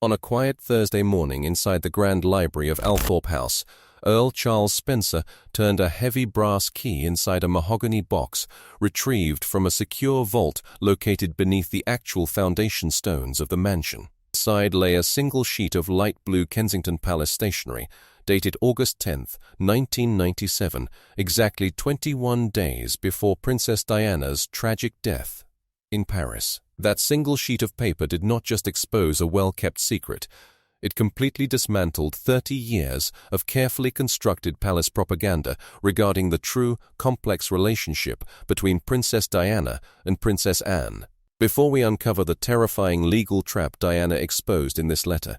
On a quiet Thursday morning inside the grand library of Althorp House, Earl Charles Spencer turned a heavy brass key inside a mahogany box retrieved from a secure vault located beneath the actual foundation stones of the mansion. Inside lay a single sheet of light blue Kensington Palace stationery, dated August 10th, 1997, exactly 21 days before Princess Diana's tragic death in Paris. That single sheet of paper did not just expose a well-kept secret. It completely dismantled 30 years of carefully constructed palace propaganda regarding the true, complex relationship between Princess Diana and Princess Anne. Before we uncover the terrifying legal trap Diana exposed in this letter,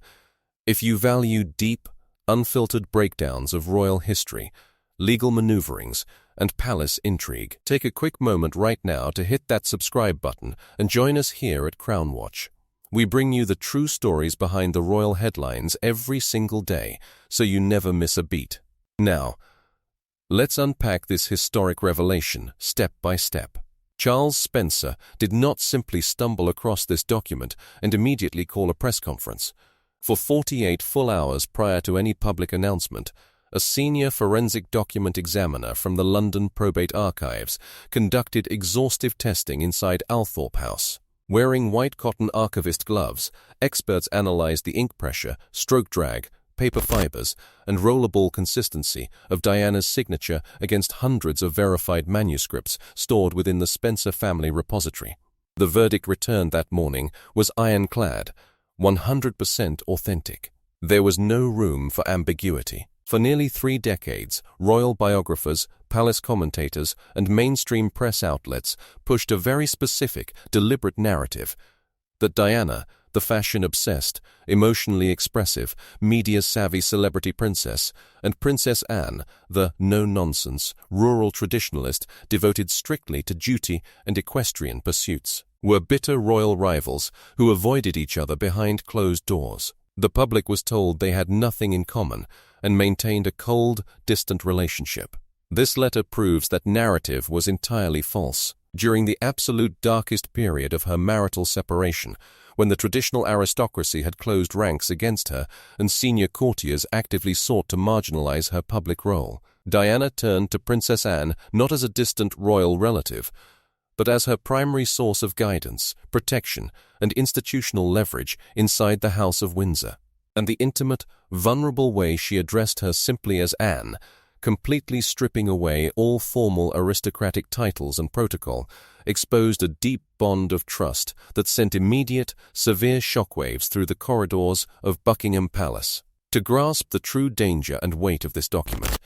if you value deep, unfiltered breakdowns of royal history, legal maneuverings, and palace intrigue, take a quick moment right now to hit that subscribe button and join us here at Crown Watch. We bring you the true stories behind the royal headlines every single day, so you never miss a beat. Now, let's unpack this historic revelation step by step. Charles Spencer did not simply stumble across this document and immediately call a press conference. For 48 full hours prior to any public announcement, a senior forensic document examiner from the London Probate Archives conducted exhaustive testing inside Althorp House. Wearing white cotton archivist gloves, experts analyzed the ink pressure, stroke drag, paper fibers, and rollerball consistency of Diana's signature against hundreds of verified manuscripts stored within the Spencer family repository. The verdict returned that morning was ironclad, 100% authentic. There was no room for ambiguity. For nearly 3 decades, royal biographers, palace commentators, and mainstream press outlets pushed a very specific, deliberate narrative that Diana, the fashion-obsessed, emotionally expressive, media-savvy celebrity princess, and Princess Anne, the no-nonsense, rural traditionalist devoted strictly to duty and equestrian pursuits, were bitter royal rivals who avoided each other behind closed doors. The public was told they had nothing in common and maintained a cold, distant relationship. This letter proves that narrative was entirely false. During the absolute darkest period of her marital separation, when the traditional aristocracy had closed ranks against her and senior courtiers actively sought to marginalize her public role, Diana turned to Princess Anne not as a distant royal relative, but as her primary source of guidance, protection, and institutional leverage inside the House of Windsor. And the intimate, vulnerable way she addressed her simply as Anne, completely stripping away all formal aristocratic titles and protocol, exposed a deep bond of trust that sent immediate, severe shockwaves through the corridors of Buckingham Palace. To grasp the true danger and weight of this document,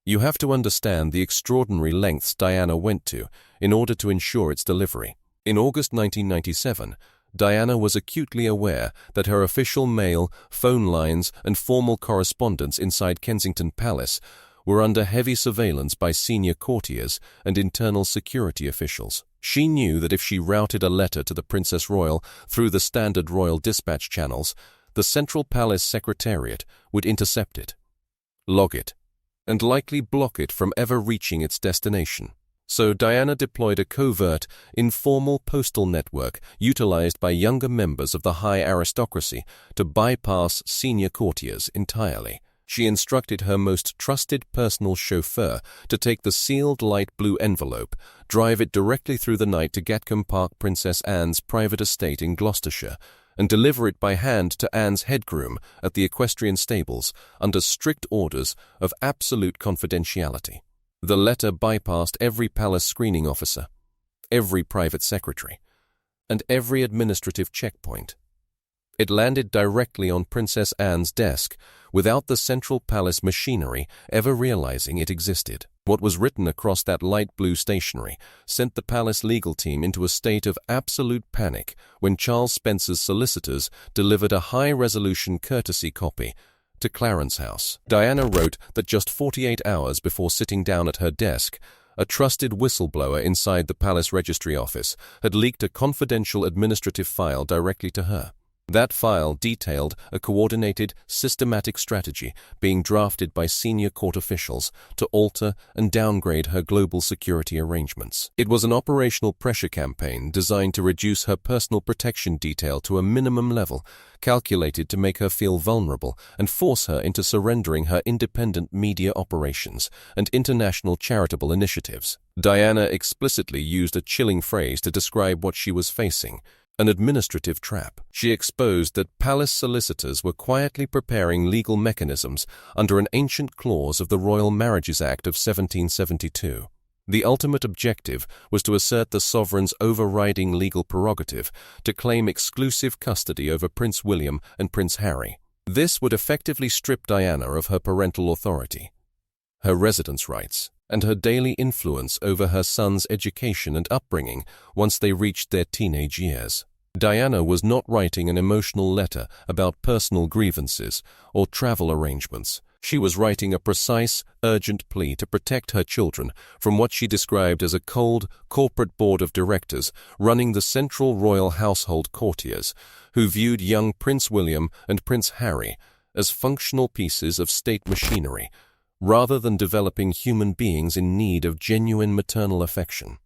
you have to understand the extraordinary lengths Diana went to in order to ensure its delivery. In August 1997, Diana was acutely aware that her official mail, phone lines, and formal correspondence inside Kensington Palace were under heavy surveillance by senior courtiers and internal security officials. She knew that if she routed a letter to the Princess Royal through the standard royal dispatch channels, the Central Palace Secretariat would intercept it, log it, and likely block it from ever reaching its destination. So Diana deployed a covert, informal postal network utilized by younger members of the high aristocracy to bypass senior courtiers entirely. She instructed her most trusted personal chauffeur to take the sealed light blue envelope, drive it directly through the night to Gatcombe Park Princess Anne's private estate in Gloucestershire, and deliver it by hand to Anne's headgroom at the equestrian stables under strict orders of absolute confidentiality. The letter bypassed every palace screening officer, every private secretary, and every administrative checkpoint. It landed directly on Princess Anne's desk without the Central Palace machinery ever realizing it existed. What was written across that light blue stationery sent the palace legal team into a state of absolute panic when Charles Spencer's solicitors delivered a high-resolution courtesy copy to Clarence House. Diana wrote that just 48 hours before sitting down at her desk, a trusted whistleblower inside the palace registry office had leaked a confidential administrative file directly to her. That file detailed a coordinated, systematic strategy being drafted by senior court officials to alter and downgrade her global security arrangements. It was an operational pressure campaign designed to reduce her personal protection detail to a minimum level, calculated to make her feel vulnerable and force her into surrendering her independent media operations and international charitable initiatives. Diana explicitly used a chilling phrase to describe what she was facing: an administrative trap. She exposed that palace solicitors were quietly preparing legal mechanisms under an ancient clause of the Royal Marriages Act of 1772. The ultimate objective was to assert the sovereign's overriding legal prerogative to claim exclusive custody over Prince William and Prince Harry. This would effectively strip Diana of her parental authority, her residence rights, and her daily influence over her son's education and upbringing once they reached their teenage years. Diana was not writing an emotional letter about personal grievances or travel arrangements. She was writing a precise, urgent plea to protect her children from what she described as a cold, corporate board of directors running the central royal household courtiers, who viewed young Prince William and Prince Harry as functional pieces of state machinery, rather than developing human beings in need of genuine maternal affection.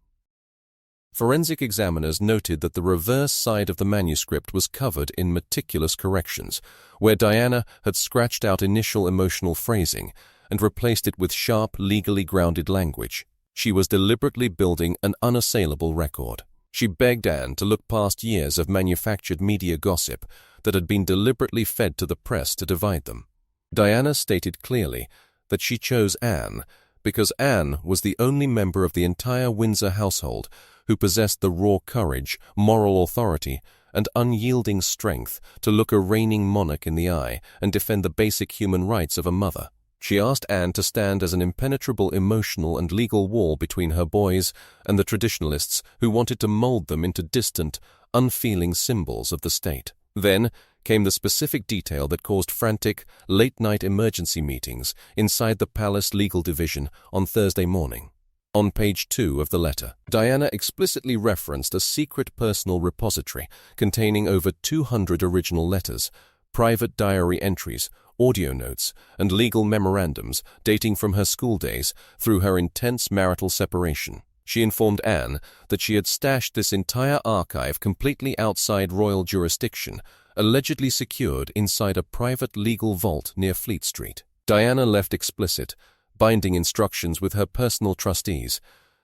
Forensic examiners noted that the reverse side of the manuscript was covered in meticulous corrections, where Diana had scratched out initial emotional phrasing and replaced it with sharp, legally grounded language. She was deliberately building an unassailable record. She begged Anne to look past years of manufactured media gossip that had been deliberately fed to the press to divide them. Diana stated clearly that she chose Anne because Anne was the only member of the entire Windsor household who possessed the raw courage, moral authority, and unyielding strength to look a reigning monarch in the eye and defend the basic human rights of a mother. She asked Anne to stand as an impenetrable emotional and legal wall between her boys and the traditionalists who wanted to mold them into distant, unfeeling symbols of the state. Then came the specific detail that caused frantic, late-night emergency meetings inside the palace legal division on Thursday morning. On page 2 of the letter, Diana explicitly referenced a secret personal repository containing over 200 original letters, private diary entries, audio notes, and legal memorandums dating from her school days through her intense marital separation. She informed Anne that she had stashed this entire archive completely outside royal jurisdiction, allegedly secured inside a private legal vault near Fleet Street. Diana left explicit, binding instructions with her personal trustees.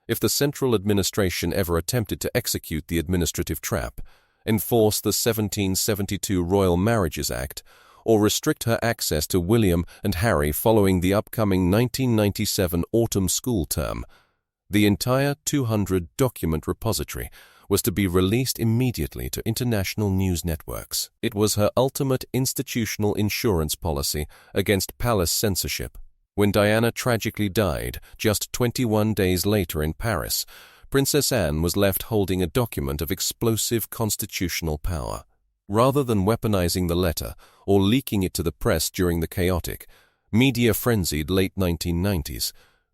If the central administration ever attempted to execute the administrative trap, enforce the 1772 Royal Marriages Act, or restrict her access to William and Harry following the upcoming 1997 autumn school term, the entire 200-document repository was to be released immediately to international news networks. It was her ultimate institutional insurance policy against palace censorship. When Diana tragically died just 21 days later in Paris, Princess Anne was left holding a document of explosive constitutional power. Rather than weaponizing the letter or leaking it to the press during the chaotic, media-frenzied late 1990s,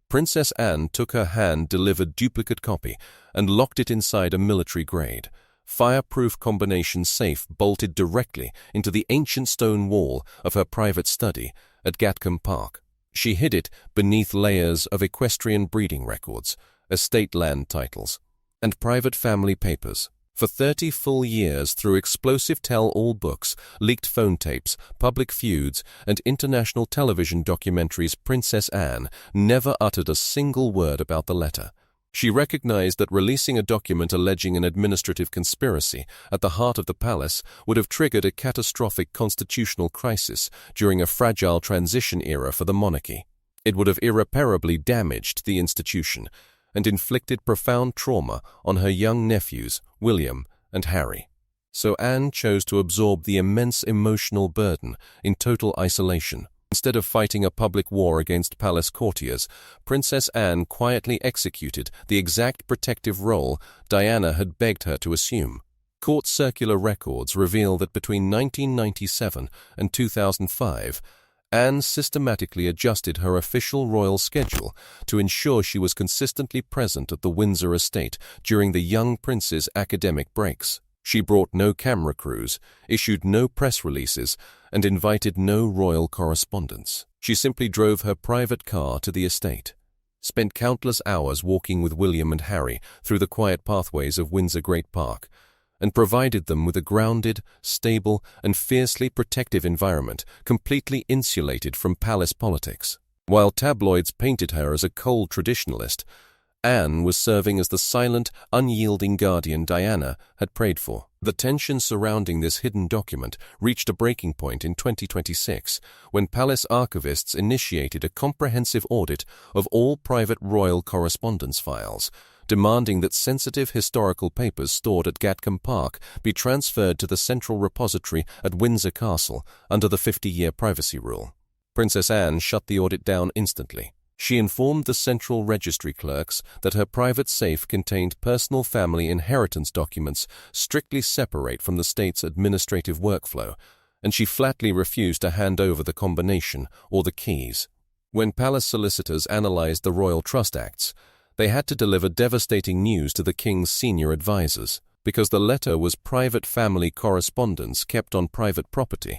Princess Anne took her hand-delivered duplicate copy and locked it inside a military-grade, fireproof combination safe bolted directly into the ancient stone wall of her private study at Gatcombe Park. She hid it beneath layers of equestrian breeding records, estate land titles, and private family papers. For 30 full years, through explosive tell-all books, leaked phone tapes, public feuds, and international television documentaries, Princess Anne never uttered a single word about the letter. She recognized that releasing a document alleging an administrative conspiracy at the heart of the palace would have triggered a catastrophic constitutional crisis during a fragile transition era for the monarchy. It would have irreparably damaged the institution and inflicted profound trauma on her young nephews, William and Harry. So Anne chose to absorb the immense emotional burden in total isolation. Instead of fighting a public war against palace courtiers, Princess Anne quietly executed the exact protective role Diana had begged her to assume. Court circular records reveal that between 1997 and 2005, Anne systematically adjusted her official royal schedule to ensure she was consistently present at the Windsor estate during the young prince's academic breaks. She brought no camera crews, issued no press releases, and invited no royal correspondence. She simply drove her private car to the estate, spent countless hours walking with William and Harry through the quiet pathways of Windsor Great Park, and provided them with a grounded, stable, and fiercely protective environment completely insulated from palace politics. While tabloids painted her as a cold traditionalist, Anne was serving as the silent, unyielding guardian Diana had prayed for. The tension surrounding this hidden document reached a breaking point in 2026 when palace archivists initiated a comprehensive audit of all private royal correspondence files, demanding that sensitive historical papers stored at Gatcombe Park be transferred to the central repository at Windsor Castle under the 50-year privacy rule. Princess Anne shut the audit down instantly. She informed the central registry clerks that her private safe contained personal family inheritance documents strictly separate from the state's administrative workflow, and she flatly refused to hand over the combination or the keys. When palace solicitors analyzed the Royal Trust Acts, they had to deliver devastating news to the king's senior advisors. Because the letter was private family correspondence kept on private property,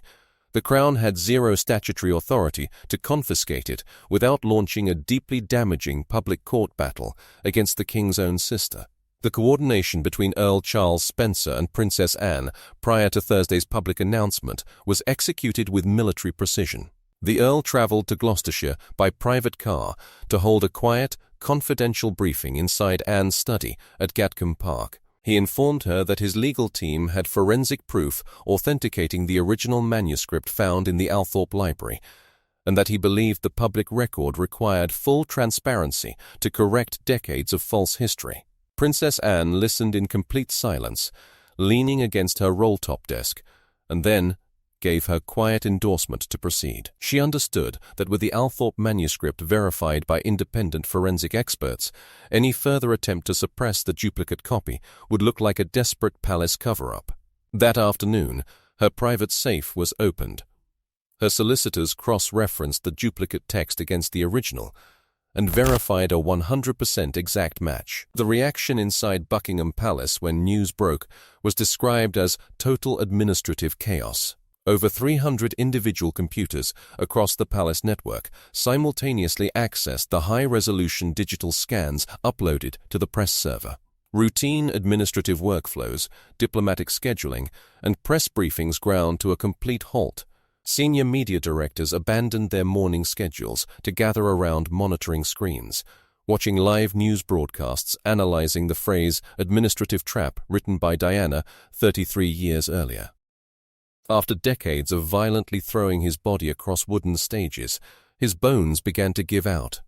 the Crown had zero statutory authority to confiscate it without launching a deeply damaging public court battle against the King's own sister. The coordination between Earl Charles Spencer and Princess Anne prior to Thursday's public announcement was executed with military precision. The Earl travelled to Gloucestershire by private car to hold a quiet, confidential briefing inside Anne's study at Gatcombe Park. He informed her that his legal team had forensic proof authenticating the original manuscript found in the Althorp Library, and that he believed the public record required full transparency to correct decades of false history. Princess Anne listened in complete silence, leaning against her roll-top desk, and then gave her quiet endorsement to proceed. She understood that with the Althorp manuscript verified by independent forensic experts, any further attempt to suppress the duplicate copy would look like a desperate palace cover-up. That afternoon, her private safe was opened. Her solicitors cross-referenced the duplicate text against the original and verified a 100% exact match. The reaction inside Buckingham Palace when news broke was described as total administrative chaos. Over 300 individual computers across the palace network simultaneously accessed the high-resolution digital scans uploaded to the press server. Routine administrative workflows, diplomatic scheduling, and press briefings ground to a complete halt. Senior media directors abandoned their morning schedules to gather around monitoring screens, watching live news broadcasts analyzing the phrase "administrative trap" written by Diana 33 years earlier. After decades of violently throwing his body across wooden stages, his bones began to give out.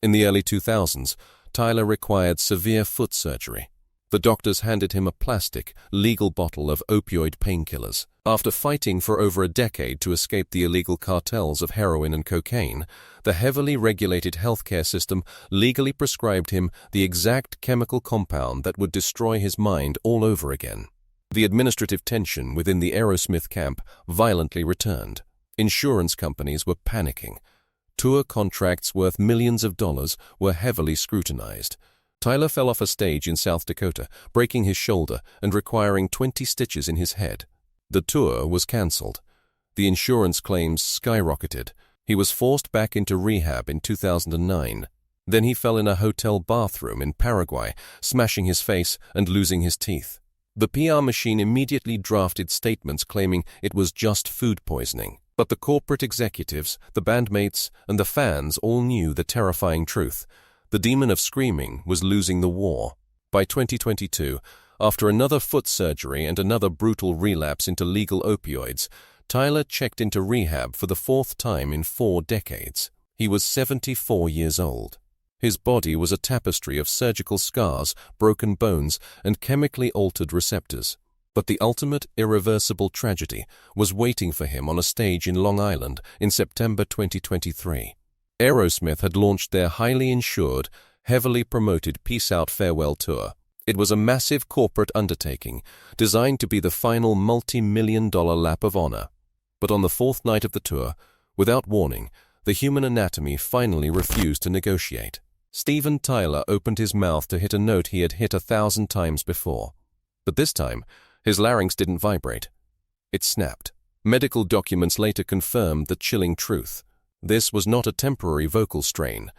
In the early 2000s, Tyler required severe foot surgery. The doctors handed him a plastic, legal bottle of opioid painkillers. After fighting for over a decade to escape the illegal cartels of heroin and cocaine, the heavily regulated healthcare system legally prescribed him the exact chemical compound that would destroy his mind all over again. The administrative tension within the Aerosmith camp violently returned. Insurance companies were panicking. Tour contracts worth millions of dollars were heavily scrutinized. Tyler fell off a stage in South Dakota, breaking his shoulder and requiring 20 stitches in his head. The tour was cancelled. The insurance claims skyrocketed. He was forced back into rehab in 2009. Then he fell in a hotel bathroom in Paraguay, smashing his face and losing his teeth. The PR machine immediately drafted statements claiming it was just food poisoning. But the corporate executives, the bandmates, and the fans all knew the terrifying truth. The demon of screaming was losing the war. By 2022, after another foot surgery and another brutal relapse into legal opioids, Tyler checked into rehab for the fourth time in 4 decades. He was 74 years old. His body was a tapestry of surgical scars, broken bones, and chemically altered receptors. But the ultimate irreversible tragedy was waiting for him on a stage in Long Island in September 2023. Aerosmith had launched their highly insured, heavily promoted Peace Out Farewell Tour. It was a massive corporate undertaking, designed to be the final multi-million-dollar lap of honor. But on the 4th night of the tour, without warning, the human anatomy finally refused to negotiate. Steven Tyler opened his mouth to hit a note he had hit 1,000 times before. But this time, his larynx didn't vibrate. It snapped. Medical documents later confirmed the chilling truth. This was not a temporary vocal strain.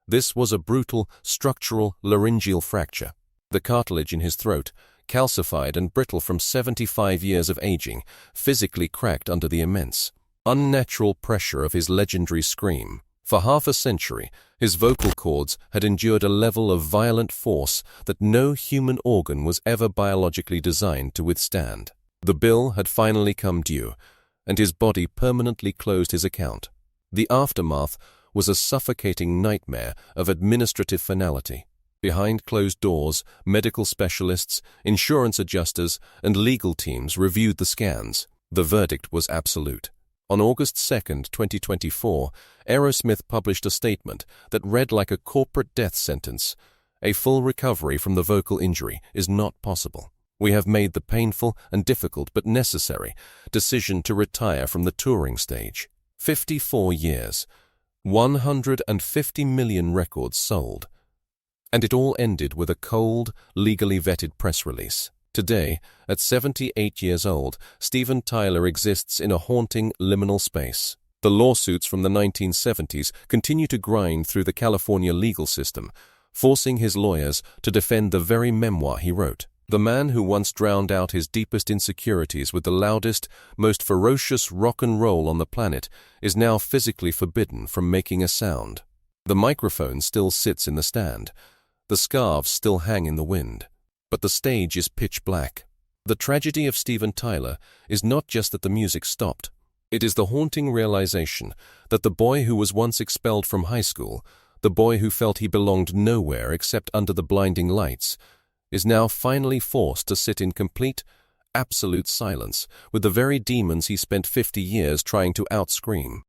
This was a brutal, structural laryngeal fracture. The cartilage in his throat, calcified and brittle from 75 years of aging, physically cracked under the immense, unnatural pressure of his legendary scream. For half a century, his vocal cords had endured a level of violent force that no human organ was ever biologically designed to withstand. The bill had finally come due, and his body permanently closed his account. The aftermath was a suffocating nightmare of administrative finality. Behind closed doors, medical specialists, insurance adjusters, and legal teams reviewed the scans. The verdict was absolute. On August 2, 2024, Aerosmith published a statement that read like a corporate death sentence. A full recovery from the vocal injury is not possible. We have made the painful and difficult but necessary decision to retire from the touring stage. 54 years, 150 million records sold. And it all ended with a cold, legally vetted press release. Today, at 78 years old, Steven Tyler exists in a haunting liminal space. The lawsuits from the 1970s continue to grind through the California legal system, forcing his lawyers to defend the very memoir he wrote. The man who once drowned out his deepest insecurities with the loudest, most ferocious rock and roll on the planet is now physically forbidden from making a sound. The microphone still sits in the stand. The scarves still hang in the wind. But the stage is pitch black. The tragedy of Steven Tyler is not just that the music stopped. It is the haunting realization that the boy who was once expelled from high school, the boy who felt he belonged nowhere except under the blinding lights, is now finally forced to sit in complete, absolute silence with the very demons he spent 50 years trying to outscream.